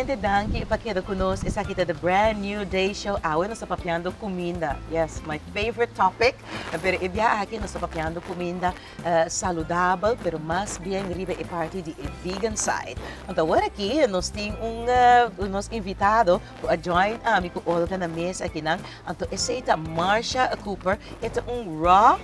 de danki ipakirakunos isa kita the brand new day show awen sa papiando kuminda. Yes, my favorite topic. Pero ibya akin sa papiando kuminda saludable pero mas bien ribe e party di vegan side. Então agora aqui nós tem nos invitado a join ami ko Olga na mesa aqui nang anto Chef Marcia Cooper. Ito raw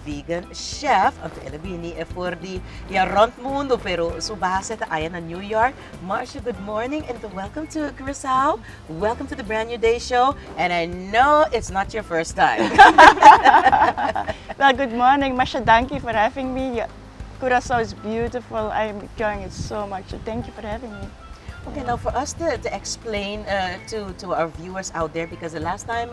vegan chef. Ang elabini for the rond mundo pero subase ta ayan na New York. Marcia, good morning and welcome to Curacao. Welcome to the brand new day show. And I know it's not your first time. Well, good morning, Marcia. Thank you for having me. Curacao is beautiful. I'm enjoying it so much. So thank you for having me. Okay, now for us to explain to our viewers out there, because the last time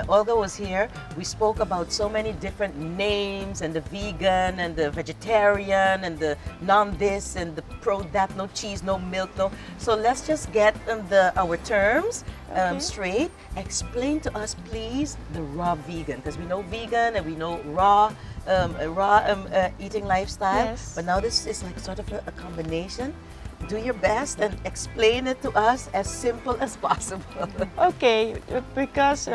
Olga was here, we spoke about so many different names and the vegan and the vegetarian and the non-this and the pro-that, no cheese, no milk, no. So let's just get our terms straight. Explain to us, please, the raw vegan, because we know vegan and we know raw eating lifestyle, Yes. but now this is like sort of a combination. Do your best and explain it to us as simple as possible. Okay, because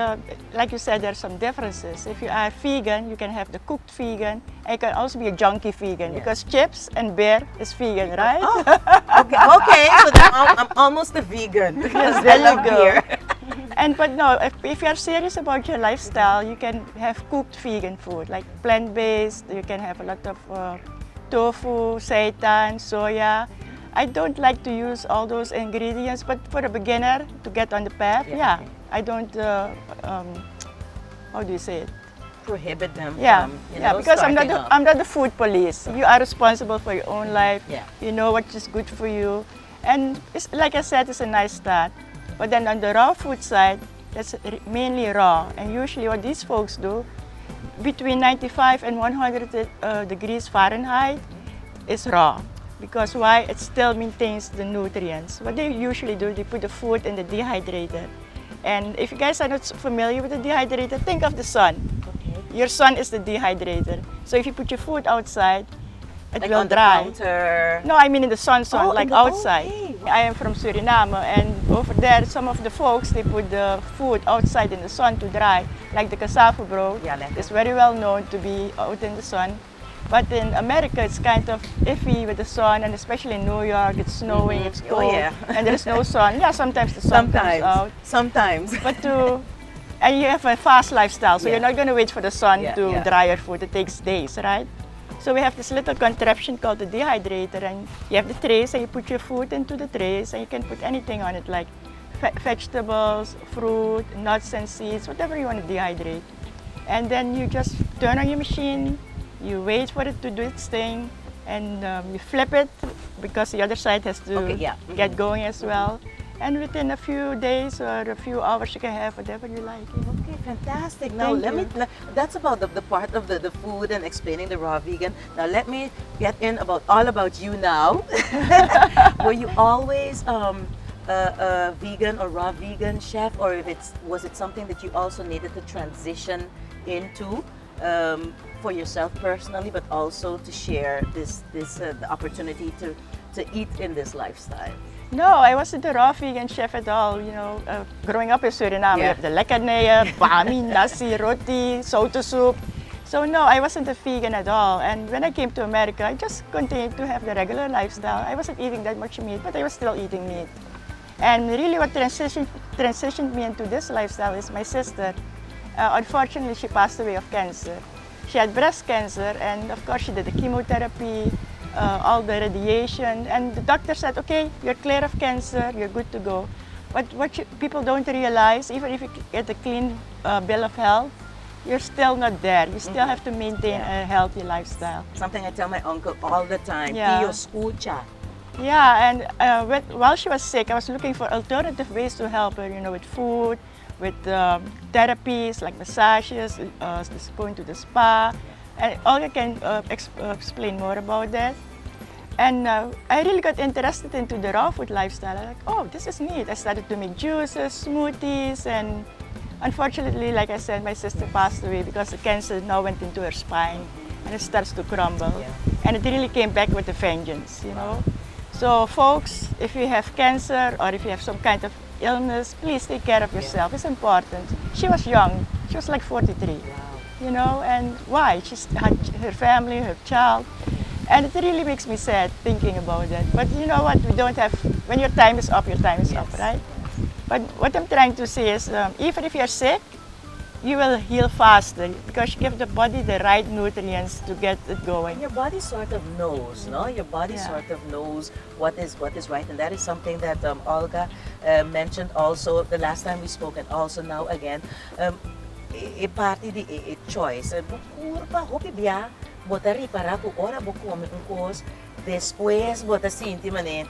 like you said, there are some differences. If you are vegan, you can have the cooked vegan, and you can also be a junky vegan, because chips and beer is vegan, right? Oh, okay. So then I'm almost a vegan. Yes, I there you love go. beer. But no, if you are serious about your lifestyle, you can have cooked vegan food, like plant-based. You can have a lot of tofu, seitan, soya. I don't like to use all those ingredients, but for a beginner to get on the path, I don't, how do you say it? Prohibit them Yeah, from, because I'm starting up. not the food police. You are responsible for your own life. Yeah. You know what is good for you. And it's, like I said, it's a nice start. But then on the raw food side, that's mainly raw. And usually what these folks do, between 95 and 100 degrees Fahrenheit is raw. Because why? It still maintains the nutrients. What they usually do, they put the food in the dehydrator. And if you guys are not familiar with the dehydrator, think of the sun. Okay. Your sun is the dehydrator. So if you put your food outside, it Like will on the dry. counter. No, I mean in the sun, Oh, like in the- outside. okay. I am from Suriname, and over there, some of the folks, they put the food outside in the sun to dry. Like the cassava bro, Yeah, lekker. is very well known to be out in the sun. But in America, it's kind of iffy with the sun, and especially in New York, it's snowing, it's Oh, cold, yeah. and there's no sun. Yeah, sometimes the sun comes out. Sometimes. But and you have a fast lifestyle, so Yeah. you're not going to wait for the sun Yeah, to yeah. dry your food. It takes days, right? So we have this little contraption called the dehydrator, and you have the trays, and you put your food into the trays, and you can put anything on it, like vegetables, fruit, nuts and seeds, whatever you want to dehydrate. And then you just turn on your machine, you wait for it to do its thing, and you flip it, because the other side has to Okay, yeah. get going as well. And within a few days or a few hours, you can have whatever you like. Okay, fantastic. Now Thank you. that's about the part of the food and explaining the raw vegan. Now let me get in all about you now. Were you always a vegan or raw vegan chef, or was it something that you also needed to transition into for yourself personally, but also to share the opportunity to eat in this lifestyle? No, I wasn't a raw vegan chef at all. You know, growing up in Suriname, we Yeah. have the lekkernijen, bami, nasi, roti, soto soup. So no, I wasn't a vegan at all. And when I came to America, I just continued to have the regular lifestyle. I wasn't eating that much meat, but I was still eating meat. And really what transitioned me into this lifestyle is my sister. Unfortunately, she passed away of cancer. She had breast cancer, and of course she did the chemotherapy, all the radiation, and the doctor said, okay, you're clear of cancer, you're good to go. But what people don't realize, even if you get a clean bill of health, you're still not there. You still have to maintain a healthy lifestyle. Something I tell my uncle all the time. Yeah. Tío, escucha. Yeah, and while she was sick, I was looking for alternative ways to help her, you know, with food, with therapies like massages, going to the spa. And Olga can explain more about that. And I really got interested into the raw food lifestyle. I'm like, oh, this is neat. I started to make juices, smoothies, and unfortunately, like I said, my sister passed away because the cancer now went into her spine and it starts to crumble. Yeah. And it really came back with a vengeance, you know. So folks, if you have cancer or if you have some kind of illness, please take care of yourself. It's important. She was young. She was like 43. Wow. You know, and why? She had her family, her child. And it really makes me sad thinking about that. But you know what? We don't have, when your time is up, your time is up, right? But what I'm trying to say is, even if you're sick, you will heal faster because you give the body the right nutrients to get it going. Your body sort of knows, no? Your body Yeah. sort of knows what is right, and that is something that Olga mentioned also the last time we spoke, and also now again. Parte di choice. Curva, hopi biya, bota ripara ku ora bo come un cos, después bota sinti mané.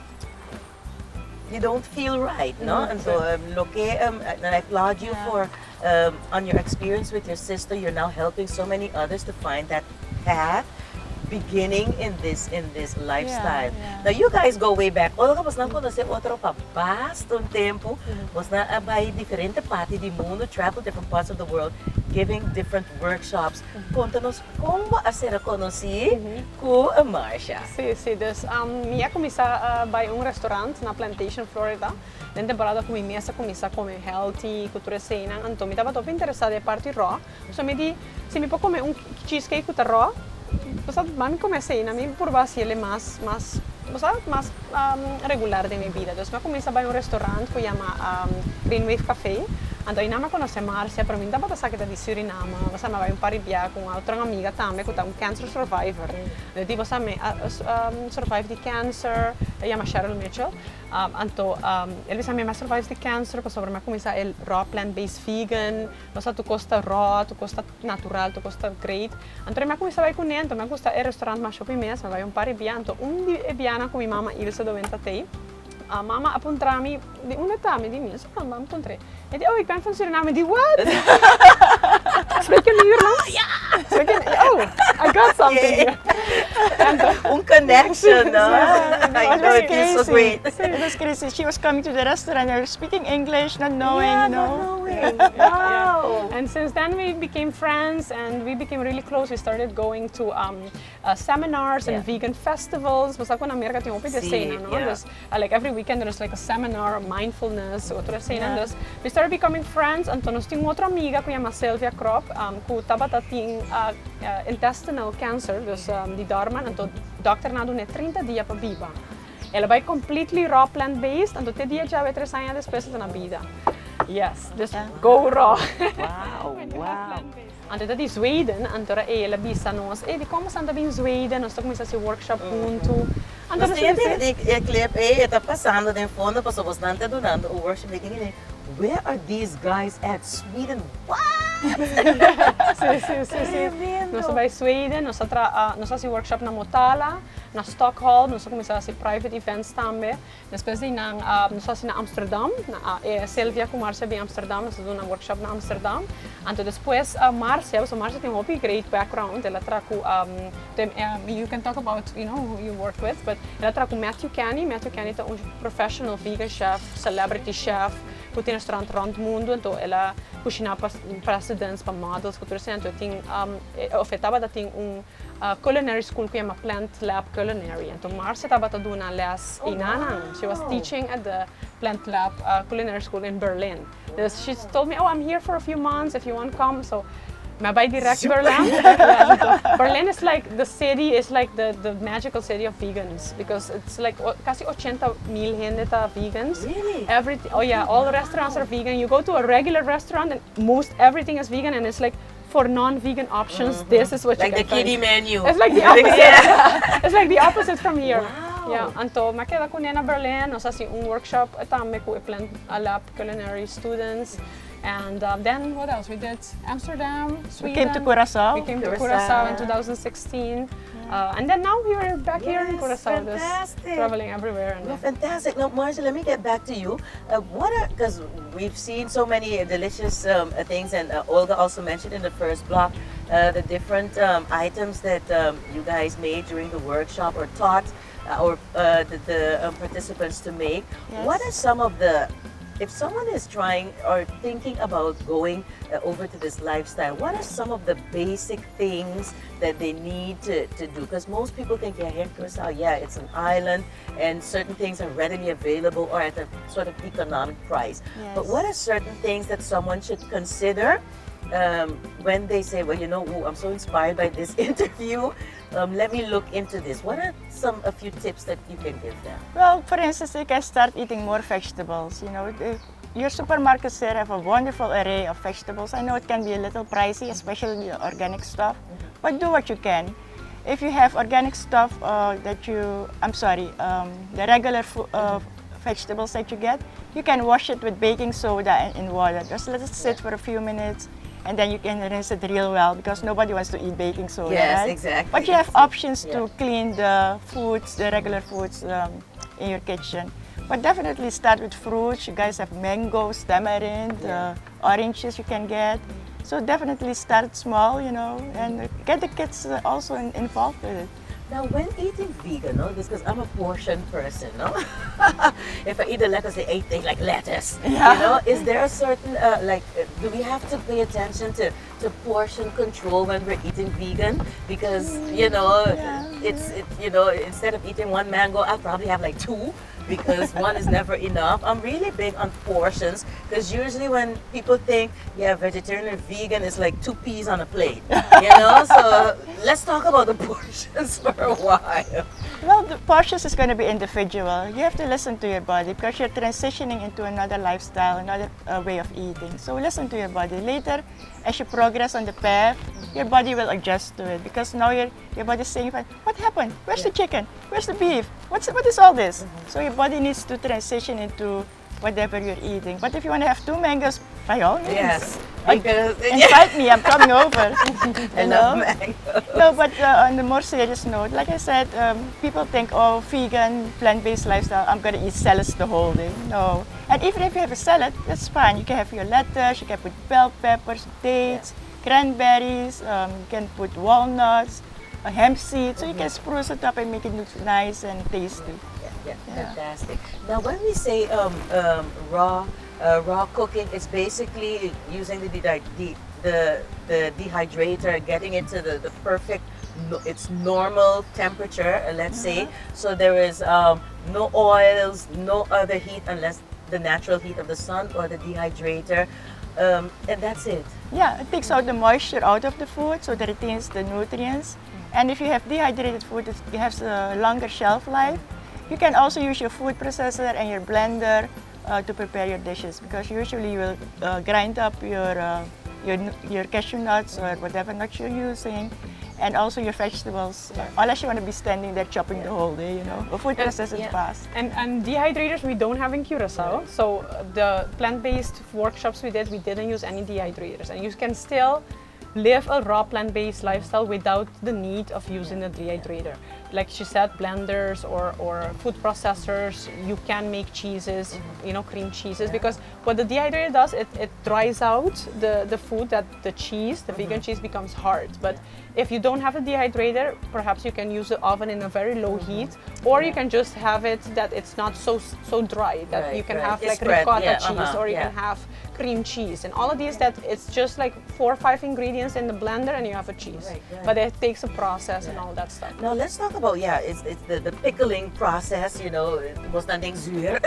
You don't feel right, no? And so, and I applaud you for on your experience with your sister. You're now helping so many others to find that path, beginning in this lifestyle. Yeah. Now you guys go way back. Olga, mas não conhece outro pa bastante tempo. Mas na abay diferente parte do mundo, travel different parts of the world, giving different workshops. Conta-nos como a ser conheci com a Marcia. Sì, sì, dus mia comiça by un restaurant na Plantation, Florida. Na temporada come mesa comiça come healthy, cultura cena. Então, mi tava top interessada em parte raw. So mi di, se mi può come un cheesecake com raw, basta mami come cena, mi purva si ele más regular de mi vida. Dus me comiça by un restaurant que llama Green Wave Café. Então, eu não conheço Marcia, para mim, estava a de Suriname. Você vai paribia com outra amiga também, que é um cancer survivor. Eu digo, você survive de cancer, chama Hershel Mitchell. Então, ele me survive de cancer, porque sobre mim começa el raw plant-based vegan. Você tu costa raw, tu costa natural, tu costa great. Então, eu começa a ir com ele, então, eu costa el restaurante mais shopping mesmo, vai paribia. Então, dia com minha mama Ilse do Ventatei. Mama appuntrami un etame di mia, so mam tontre. E di oh, ik ben van Suriname. Die what? Spreek je Nederlands? Ja. Oh, I got something here. Un connection, no? I know it feels so great. It was crazy. She was coming to the restaurant. I was speaking English, not knowing, Yeah, you know. not knowing. Wow. And since then we became friends and we became really close. We started going to seminars and vegan festivals. Was ako na Amerika tinha opit de cena, no? Yeah. Dus, like every weekend there's like a seminar, mindfulness, outra cena. Dus we started becoming friends. Então nós tinha outra amiga que chama Sylvia Krop, que tava tinha intestinal cancer, dus die darmen. Então dokter na doen 30 dias para viva. Ela vai completely raw plant-based. Então 3 dias já vai 3 anos depois na vida. Yes, just go raw. Wow, wow. Então di Sweden, então ela bisa nós, di como sanda in Sweden, nós começa a workshop junto. Mas tem a clip, está passando de fundo, passou bastante durante o workshop, where are these guys at Sweden? What? Sim. Nós vai Sweden, nós fazemos workshop na Motala, na Stockholm, nós começamos a private events também. Depois nós fazemos na Amsterdam, Sylvia com Marcia em Amsterdam, nós fazemos um workshop na Amsterdam. Então depois Marcia tem um great background, ela trago, you can talk about, you know, who you work with, but ela trago Matthew Kenny é um professional vegan chef, celebrity chef, que tem restaurante rond o mundo, então ela cozinha para presidents, para models, cultura assim, então tem ofertava da tem culinary school que chama Plant Lab Culinary. Então Marcia estava dando uma les em Anang. She was teaching at the Plant Lab Culinary School in Berlin. She told me, oh, I'm here for a few months if you want to come. So by direct Berlin. Berlin is like the city, is like the magical city of vegans because it's like casi 80,000 gente vegans. Really? All restaurants are vegan. You go to a regular restaurant and most everything is vegan and it's like for non-vegan options, this is what like you the can kiddie find. menu. It's like the opposite. It's like the opposite from here. Wow. Yeah, anto makeda ko na Berlin, nós assim workshop atame ko Plant Lab Culinary students. And then what else? We did Amsterdam, Sweden. We came to Curacao. We came to Curacao in 2016. And then now we are back here in Curacao, just fantastic. traveling everywhere. Well, fantastic. Now, Marcia, let me get back to you. Because we've seen so many delicious things, and Olga also mentioned in the first block the different items that you guys made during the workshop or taught the participants to make. Yes. What are some of the if someone is trying or thinking about going over to this lifestyle, what are some of the basic things that they need to do? Because most people think, yeah, here in Curacao, yeah, it's an island and certain things are readily available or at a sort of economic price. Yes. But what are certain things that someone should consider when they say, well, you know, ooh, I'm so inspired by this interview, let me look into this. What are a few tips that you can give them? Well, for instance, you can start eating more vegetables. You know, your supermarkets here have a wonderful array of vegetables. I know it can be a little pricey, especially the organic stuff, but do what you can. If you have organic stuff the regular vegetables that you get, you can wash it with baking soda and in water. Just let it sit for a few minutes, and then you can rinse it real well because nobody wants to eat baking soda, Yes, right? exactly. But you have options to clean the foods, the regular foods in your kitchen. But definitely start with fruits. You guys have mangoes, tamarind, oranges you can get. So definitely start small, you know, and get the kids also involved with it. Now, when eating vegan, no, this because I'm a portion person, no. If I eat the lettuce, I eat things like lettuce. Yeah. You know, is there a certain do we have to pay attention to portion control when we're eating vegan? Because you know, you know, instead of eating one mango, I'll probably have like two. Because one is never enough. I'm really big on portions because usually when people think, yeah, vegetarian or vegan is like 2 peas on a plate, you know? So let's talk about the portions for a while. Well, the portions is going to be individual. You have to listen to your body because you're transitioning into another lifestyle, another way of eating. So listen to your body. Later, as you progress on the path, your body will adjust to it because now your body is saying, what happened? Where's the chicken? Where's the beef? What is all this? So your body needs to transition into whatever you're eating. But if you want to have 2 mangoes, by all means. Yes, because invite me, I'm coming over. I love mangoes. No, but on the more serious note, like I said, people think, oh, vegan, plant-based lifestyle, I'm going to eat salads the whole day. No. And even if you have a salad, that's fine. You can have your lettuce, you can put bell peppers, dates, cranberries, you can put walnuts, hemp seeds, so you can spruce it up and make it look nice and tasty. Yeah, fantastic. Now, when we say raw cooking, it's basically using the dehydrator, getting it to the perfect, its normal temperature, let's say. So there is no oils, no other heat unless the natural heat of the sun or the dehydrator, and that's it. Yeah, it takes out the moisture out of the food so that it retains the nutrients. And if you have dehydrated food, it has a longer shelf life. You can also use your food processor and your blender to prepare your dishes because usually you will grind up your cashew nuts or whatever nuts you're using, and also your vegetables, unless you want to be standing there chopping the whole day, you know. A food processor is fast. And dehydrators we don't have in Curacao, so the plant-based workshops we didn't use any dehydrators, and you can still live a raw plant-based lifestyle without the need of using a dehydrator. Like she said, blenders or food processors, you can make cheeses, you know, cream cheeses, because what the dehydrator does, it dries out the food, that the cheese, the vegan cheese becomes hard. But if you don't have a dehydrator, perhaps you can use the oven in a very low heat, or you can just have it that it's not so dry, that you can have like ricotta cheese, or you can have cream cheese, and all of these, that it's just like 4 or 5 ingredients in the blender and you have a cheese. But it takes a process and all that stuff. Now let's talk about it's the pickling process. You know, was nothing zuur.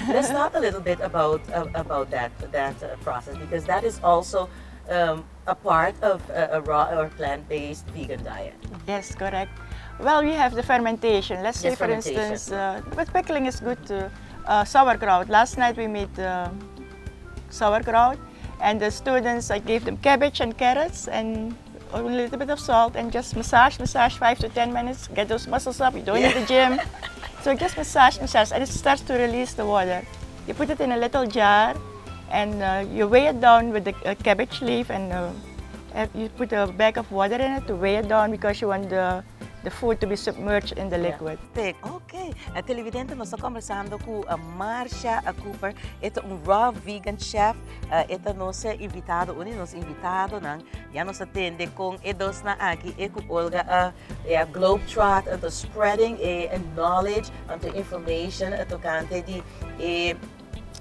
Let's talk a little bit about that process, because that is also a part of a raw or plant-based vegan diet. Yes, correct. Well, we have the fermentation. Let's say, for instance, with pickling is good to sauerkraut. Last night we made sauerkraut, and the students, I gave them cabbage and carrots and a little bit of salt, and just massage 5 to 10 minutes, get those muscles up. You don't need the gym. So just massage, and it starts to release the water. You put it in a little jar, and you weigh it down with the cabbage leaf, and you put a bag of water in it to weigh it down because you want the food to be submerged in the liquid. Okay. Televidente, nós estamos conversando com a Marcia Cooper. Ito um raw vegan chef. Ito nosso invitado, nosso invitado nang yan nos atende kung edos na aqui com Olga globetrot and spreading knowledge and information at kante di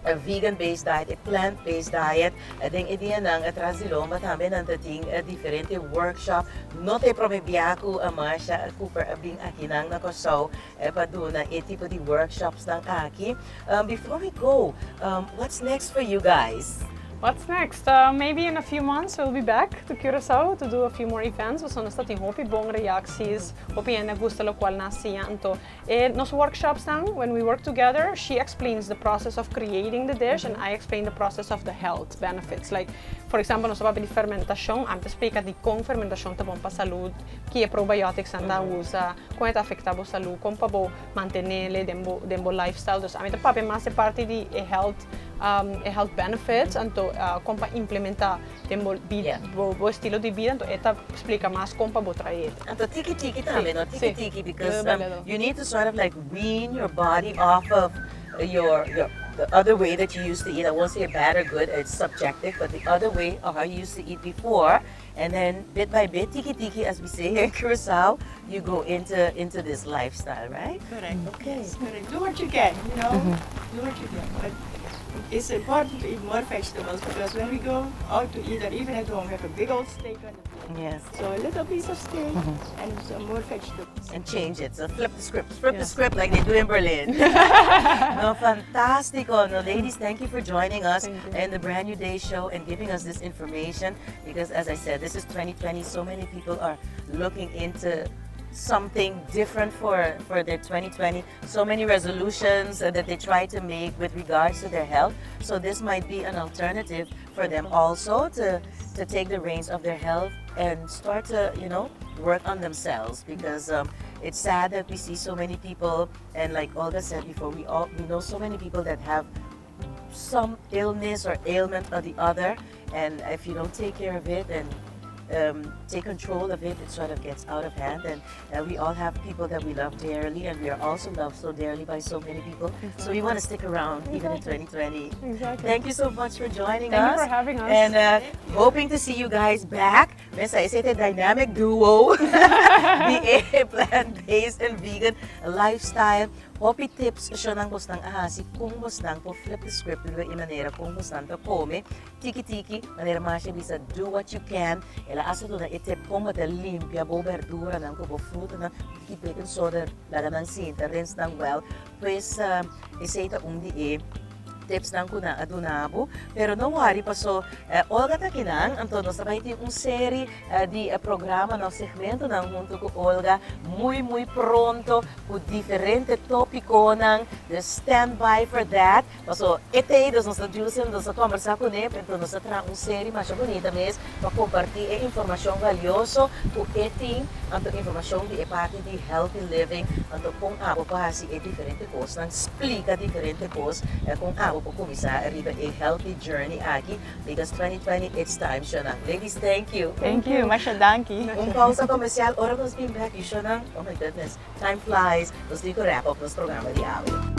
a vegan-based diet, a plant-based diet. Then ideya nang atras silong matami nang dating diferente workshop. No te promebiaku Marcia Cooper abing akinang nakosaw paduna tipo di workshops ng aki. Before we go, what's next for you guys? What's next? Maybe in a few months we'll be back to Curacao to do a few more events. So nós temos hopi bong reactions, hopi na gusto lo qual nasiya anto. Nos workshops nang when we work together, she explains the process of creating the dish and I explain the process of the health benefits. Like for example, nos papi di fermentação, am te explica di kung fermentação ta bom pa salud, que probiotics anda usa, como eta afecta bo salud, como pa bo mantenele dembo lifestyle. Dus am te papi mas parte di health benefits anto como pa implementar dembo bo estilo de vida, anto eta explica mas como pa bo traer. Anto tiki-tiki también, no? Tiki-tiki because Bello. you need to sort of like wean your body off of the other way that you used to eat. I won't say bad or good, it's subjective, but the other way of how you used to eat before, and then bit by bit, tiki-tiki, as we say here in Curacao, you go into this lifestyle, right? Correct. Okay. Yes, correct. Do what you can, you know. Do what you can. But it's important to eat more vegetables because when we go out to eat or even at home, we have a big old steak on the plate. Yes. So a little piece of steak and some more vegetables. And change it. So flip the script. Flip the script like they do in Berlin. No, fantastico. No, ladies, thank you for joining us in the Brand New Day show and giving us this information because, as I said, this is 2020. So many people are looking into something different for their 2020. So many resolutions that they try to make with regards to their health. So this might be an alternative for them also to take the reins of their health and start to, work on themselves because it's sad that we see so many people, and like Olga said before, we know so many people that have some illness or ailment or the other, and if you don't take care of it and take control of it, it sort of gets out of hand. And we all have people that we love dearly, and we are also loved so dearly by so many people. So we want to stick around even in 2020. Exactly. Thank you so much for joining Thank us. you for having us. And hoping to see you guys back. Mesa is a dynamic duo. Be a plant-based and vegan lifestyle. Hopi tips siya ng bustang ahasi kung bustang po flip the script ng manera kung bustang to come tiki-tiki manera masya bisa do what you can ela aso to na itip kung mata limpia bo verdura ng po fruta ng baking soda laga ng sinta rinse ng well pues iseta di tips ng kuna adunabo pero no worry pa so Olga takinang anto no sabay ti serie di programa no segmento ng junto ko Olga muy pronto ku diferente topiko ng the standby for that so ete dos nos juicen dos conversar com ele então nos tra serie mais bonita mesmo para compartilhar informação valioso ku eating anto informação di parte di healthy living anto kung abo pa si diferente course nang explica diferente course kung abo po kumisa arriba a healthy journey aqui because 2020 it's time siya na. Ladies, thank you. Thank you, Masha Danki. Pausa comercial, ora nos being back, you siya na. Oh my goodness, time flies. Gusto ko wrap up nos programa di awit.